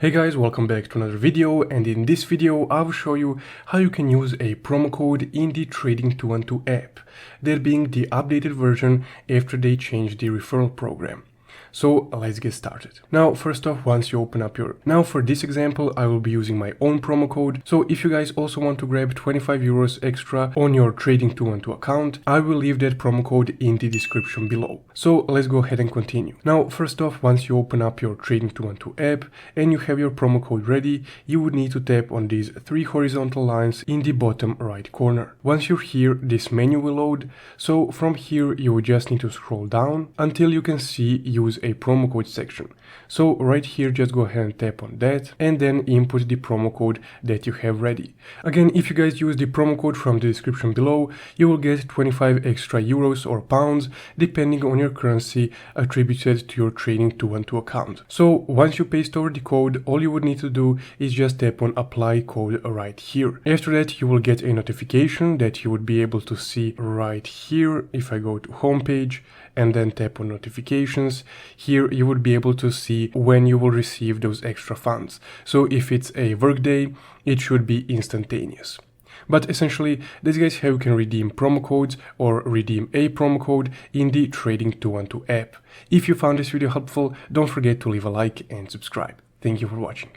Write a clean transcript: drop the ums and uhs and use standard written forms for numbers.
Hey guys, welcome back to another video, and in this video I will show you how you can use a promo code in the Trading 212 app, that being the updated version after they changed the referral program. So let's get started. Now first off, once you open up now for this example I will be using my own promo code, so if you guys also want to grab 25 euros extra on your Trading 212 account, I will leave that promo code in the description below. So let's go ahead and continue. Now first off, once you open up your Trading 212 app and you have your promo code ready, you would need to tap on these three horizontal lines in the bottom right corner. Once you're here, this menu will load, so from here you would just need to scroll down until you can see use a promo code section. So right here, just go ahead and tap on that and then input the promo code that you have ready. Again, if you guys use the promo code from the description below, you will get 25 extra euros or pounds depending on your currency attributed to your Trading 212 account. So once you paste over the code, all you would need to do is just tap on apply code right here. After that, you will get a notification that you would be able to see right here. If I go to homepage and then tap on notifications, here you would be able to see when you will receive those extra funds. So if it's a workday, it should be instantaneous. But essentially, that's guys how you can redeem promo codes or redeem a promo code in the Trading 212 app. If you found this video helpful, don't forget to leave a like and subscribe. Thank you for watching.